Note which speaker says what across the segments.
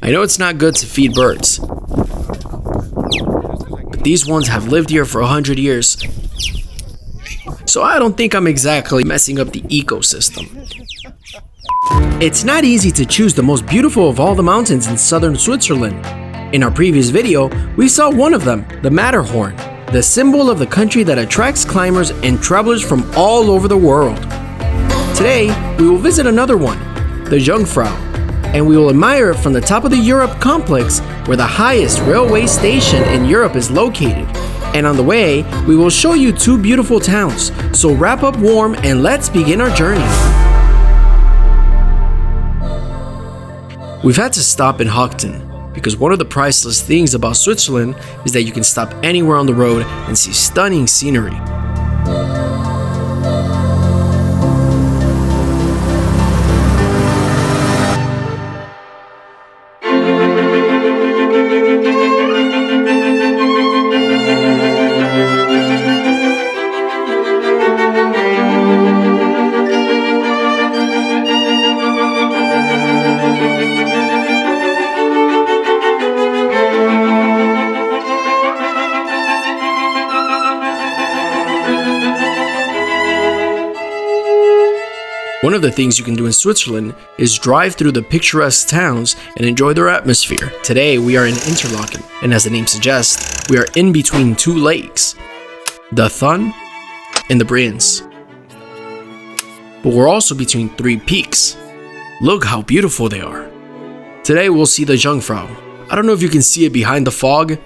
Speaker 1: I know it's not good to feed birds, but these ones have lived here for 100 years, so I don't think I'm exactly messing up the ecosystem. It's not easy to choose the most beautiful of all the mountains in southern Switzerland. In our previous video, we saw one of them, the Matterhorn, the symbol of the country that attracts climbers and travelers from all over the world. Today, we will visit another one, the Jungfrau, and we will admire it from the top of the Europe complex where the highest railway station in Europe is located. And on the way, we will show you two beautiful towns, so wrap up warm and let's begin our journey. We've had to stop in Hochten because one of the priceless things about Switzerland is that you can stop anywhere on the road and see stunning scenery. One of the things you can do in Switzerland is drive through the picturesque towns and enjoy their atmosphere. Today we are in Interlaken, and as the name suggests, we are in between two lakes, the Thun and the Brienz. But we're also between three peaks. Look how beautiful they are. Today we'll see the Jungfrau. I don't know if you can see it behind the fog.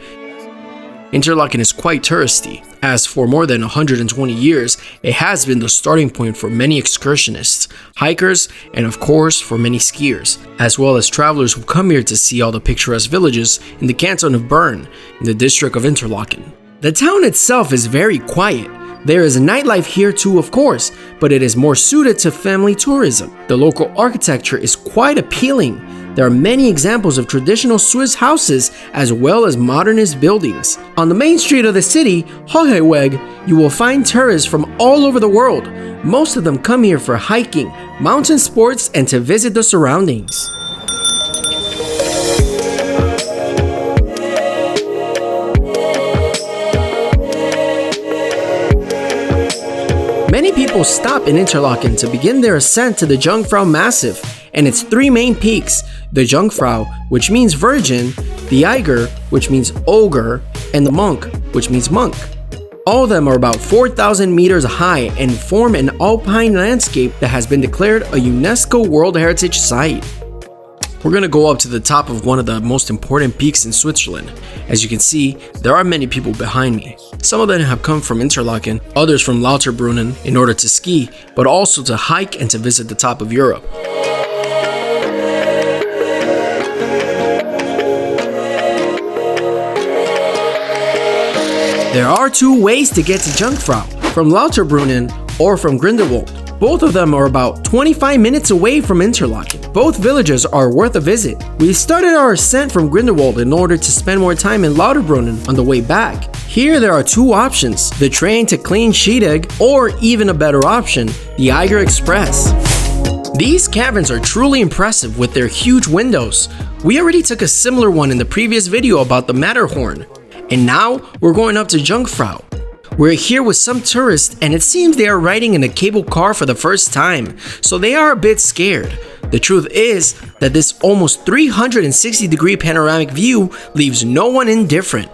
Speaker 1: Interlaken is quite touristy, as for more than 120 years, it has been the starting point for many excursionists, hikers, and of course for many skiers, as well as travelers who come here to see all the picturesque villages in the canton of Bern, in the district of Interlaken. The town itself is very quiet. There is a nightlife here too, of course, but it is more suited to family tourism. The local architecture is quite appealing. There are many examples of traditional Swiss houses as well as modernist buildings. On the main street of the city, Hoheweg, you will find tourists from all over the world. Most of them come here for hiking, mountain sports, and to visit the surroundings. Many people stop in Interlaken to begin their ascent to the Jungfrau Massif and its three main peaks, the Jungfrau, which means virgin, the Eiger, which means ogre, and the Monk, which means monk. All of them are about 4,000 meters high and form an alpine landscape that has been declared a UNESCO World Heritage Site. We're gonna go up to the top of one of the most important peaks in Switzerland. As you can see, there are many people behind me. Some of them have come from Interlaken, others from Lauterbrunnen in order to ski, but also to hike and to visit the top of Europe. There are two ways to get to Jungfrau, from Lauterbrunnen or from Grindelwald. Both of them are about 25 minutes away from Interlaken. Both villages are worth a visit. We started our ascent from Grindelwald in order to spend more time in Lauterbrunnen on the way back. Here there are two options, the train to Klein-Schiedegg or even a better option, the Eiger Express. These caverns are truly impressive with their huge windows. We already took a similar one in the previous video about the Matterhorn. And now we're going up to Jungfrau. We're here with some tourists and it seems they are riding in a cable car for the first time, so they are a bit scared. The truth is that this almost 360-degree panoramic view leaves no one indifferent.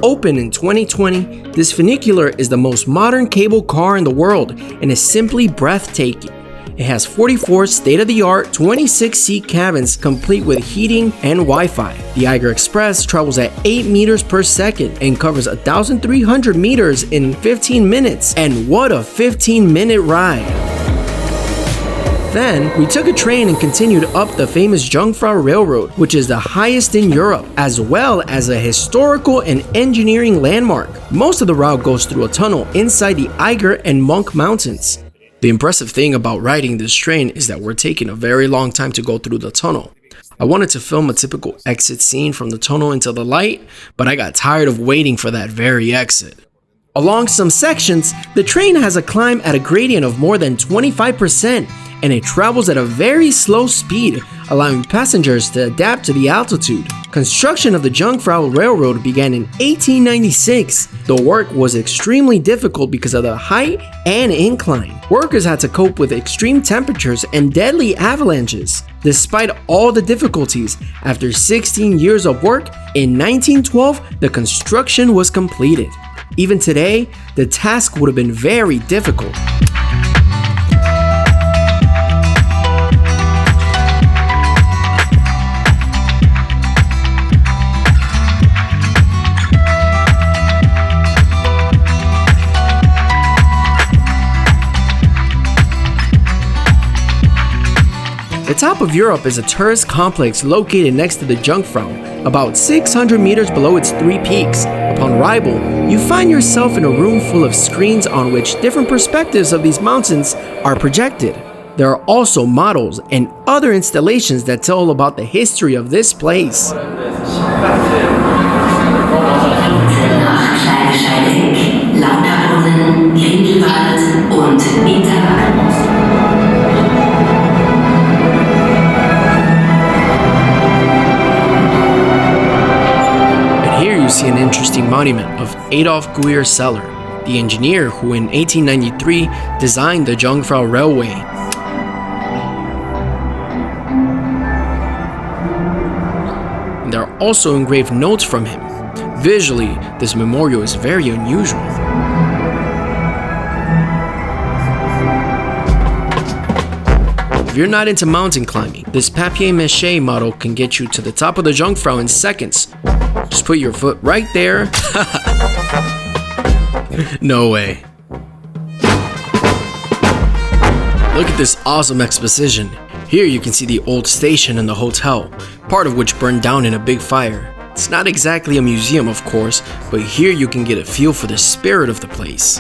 Speaker 1: Opened in 2020, this funicular is the most modern cable car in the world and is simply breathtaking. It has 44 state-of-the-art 26-seat cabins complete with heating and Wi-Fi. The Eiger Express travels at 8 meters per second and covers 1,300 meters in 15 minutes. And what a 15-minute ride! Then, we took a train and continued up the famous Jungfrau Railroad, which is the highest in Europe, as well as a historical and engineering landmark. Most of the route goes through a tunnel inside the Eiger and Monk Mountains. The impressive thing about riding this train is that we're taking a very long time to go through the tunnel. I wanted to film a typical exit scene from the tunnel into the light, but I got tired of waiting for that very exit. Along some sections, the train has a climb at a gradient of more than 25%, and it travels at a very slow speed, allowing passengers to adapt to the altitude. Construction of the Jungfrau Railroad began in 1896. The work was extremely difficult because of the height and incline. Workers had to cope with extreme temperatures and deadly avalanches. Despite all the difficulties, after 16 years of work, in 1912, the construction was completed. Even today, the task would have been very difficult. The top of Europe is a tourist complex located next to the Jungfrau, about 600 meters below its three peaks. Upon arrival, you find yourself in a room full of screens on which different perspectives of these mountains are projected. There are also models and other installations that tell about the history of this place.
Speaker 2: Lauterbrunnen, Grindelwald und Interlaken.
Speaker 1: You see an interesting monument of Adolf Guyer-Seller, the engineer who in 1893 designed the Jungfrau Railway. And there are also engraved notes from him. Visually, this memorial is very unusual. If you're not into mountain climbing, this papier-mâché model can get you to the top of the Jungfrau in seconds. Just put your foot right there. No way. Look at this awesome exposition. Here you can see the old station and the hotel, part of which burned down in a big fire. It's not exactly a museum, of course, but here you can get a feel for the spirit of the place.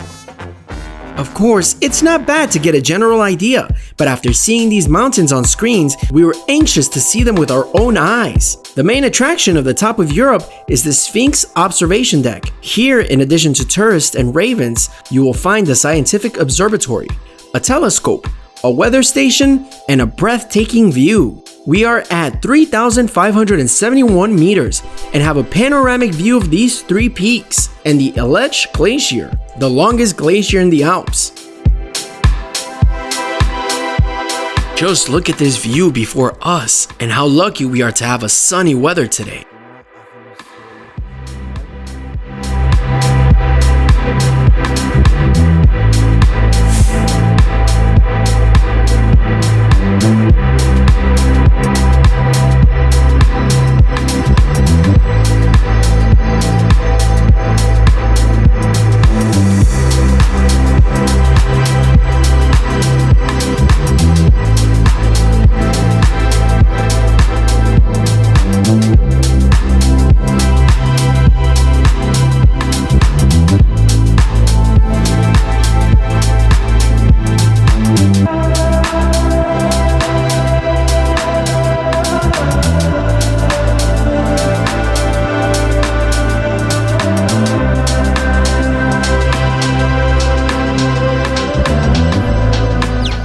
Speaker 1: Of course, it's not bad to get a general idea, but after seeing these mountains on screens, we were anxious to see them with our own eyes. The main attraction of the top of Europe is the Sphinx observation deck. Here, in addition to tourists and ravens, you will find the scientific observatory, a telescope, a weather station, and a breathtaking view. We are at 3,571 meters and have a panoramic view of these three peaks and the Aletsch Glacier, the longest glacier in the Alps. Just look at this view before us and how lucky we are to have a sunny weather today.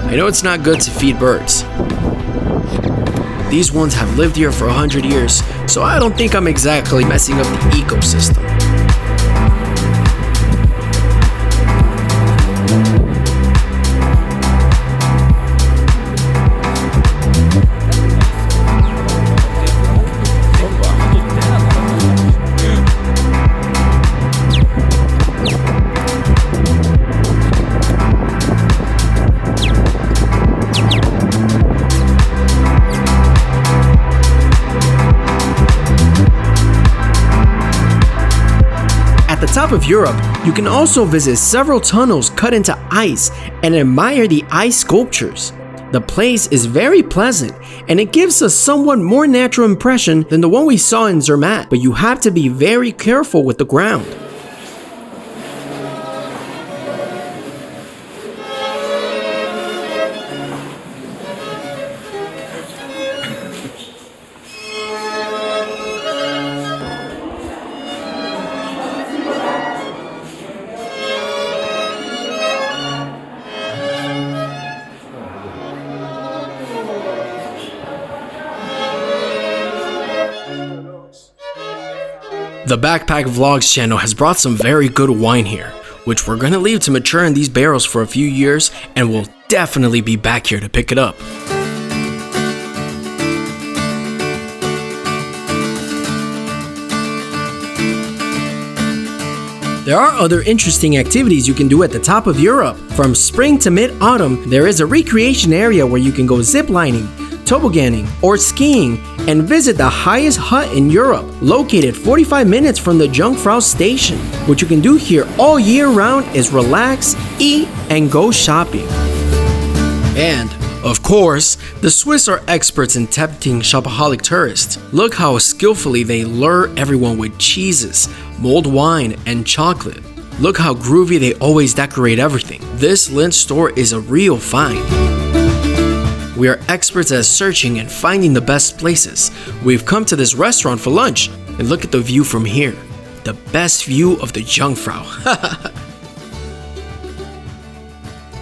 Speaker 1: I know it's not good to feed birds. These ones have lived here for 100 years, so I don't think I'm exactly messing up the ecosystem. At the top of Europe, you can also visit several tunnels cut into ice and admire the ice sculptures. The place is very pleasant and it gives a somewhat more natural impression than the one we saw in Zermatt, but you have to be very careful with the ground. The Backpack Vlogs channel has brought some very good wine here, which we're gonna leave to mature in these barrels for a few years, and we'll definitely be back here to pick it up. There are other interesting activities you can do at the top of Europe. From spring to mid-autumn, there is a recreation area where you can go ziplining, tobogganing, or skiing, and visit the highest hut in Europe, located 45 minutes from the Jungfrau station. What you can do here all year round is relax, eat, and go shopping. And, of course, the Swiss are experts in tempting shopaholic tourists. Look how skillfully they lure everyone with cheeses, mulled wine, and chocolate. Look how groovy they always decorate everything. This Lindt store is a real find. We are experts at searching and finding the best places. We've come to this restaurant for lunch, and look at the view from here. The best view of the Jungfrau.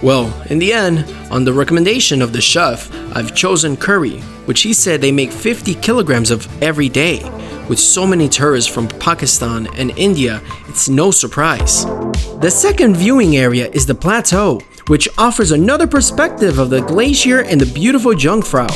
Speaker 1: Well, in the end, on the recommendation of the chef, I've chosen curry, which he said they make 50 kilograms of every day. With so many tourists from Pakistan and India, it's no surprise. The second viewing area is the plateau, which offers another perspective of the glacier and the beautiful Jungfrau.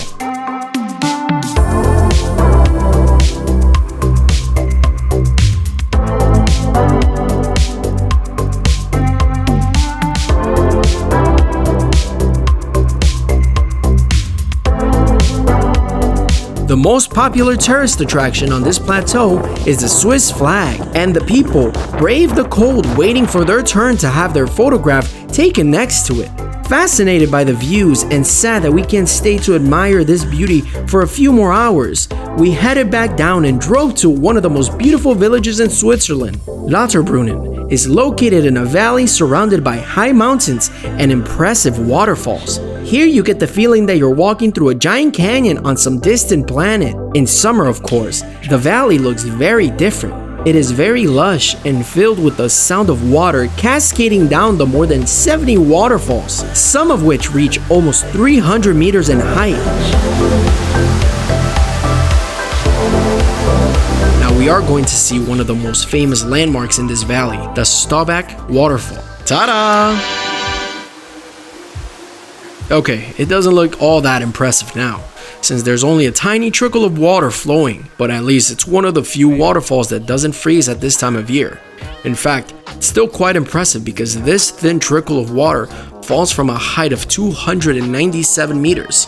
Speaker 1: The most popular tourist attraction on this plateau is the Swiss flag, and the people brave the cold waiting for their turn to have their photograph taken next to it. Fascinated by the views and sad that we can't stay to admire this beauty for a few more hours, we headed back down and drove to one of the most beautiful villages in Switzerland. Lauterbrunnen is located in a valley surrounded by high mountains and impressive waterfalls. Here you get the feeling that you're walking through a giant canyon on some distant planet. In summer, of course, the valley looks very different. It is very lush and filled with the sound of water cascading down the more than 70 waterfalls, some of which reach almost 300 meters in height. Now we are going to see one of the most famous landmarks in this valley, the Staubach Waterfall. Ta-da! Okay, it doesn't look all that impressive now, since there's only a tiny trickle of water flowing, but at least it's one of the few waterfalls that doesn't freeze at this time of year. In fact, it's still quite impressive because this thin trickle of water falls from a height of 297 meters.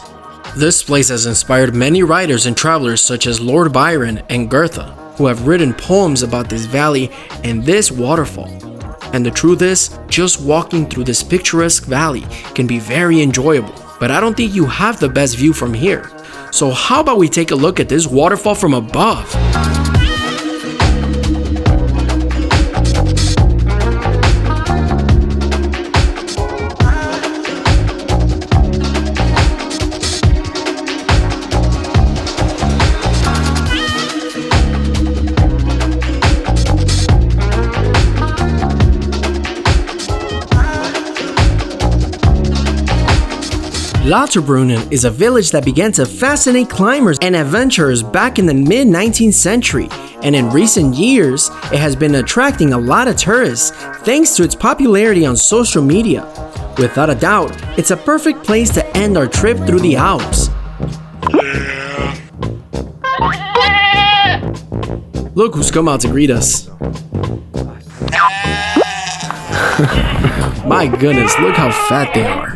Speaker 1: This place has inspired many writers and travelers such as Lord Byron and Goethe, who have written poems about this valley and this waterfall. And the truth is, just walking through this picturesque valley can be very enjoyable, but I don't think you have the best view from here. So how about we take a look at this waterfall from above? Lauterbrunnen is a village that began to fascinate climbers and adventurers back in the mid-19th century, and in recent years, it has been attracting a lot of tourists thanks to its popularity on social media. Without a doubt, it's a perfect place to end our trip through the Alps. Look who's come out to greet us. My goodness, look how fat they are.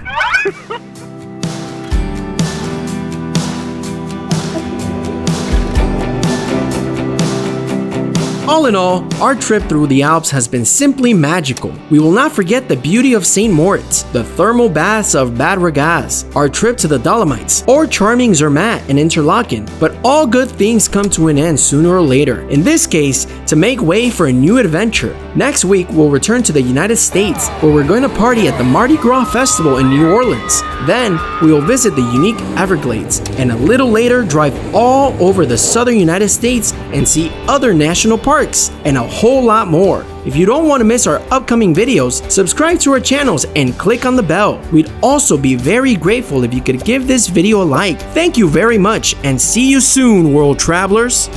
Speaker 1: All in all, our trip through the Alps has been simply magical. We will not forget the beauty of St. Moritz, the thermal baths of Bad Ragaz, our trip to the Dolomites, or charming Zermatt and Interlaken. But all good things come to an end sooner or later, in this case, to make way for a new adventure. Next week, we'll return to the United States, where we're going to party at the Mardi Gras Festival in New Orleans. Then, we will visit the unique Everglades, and a little later drive all over the southern United States and see other national parks, and a whole lot more. If you don't want to miss our upcoming videos, subscribe to our channels and click on the bell. We'd also be very grateful if you could give this video a like. Thank you very much, and see you soon, world travelers!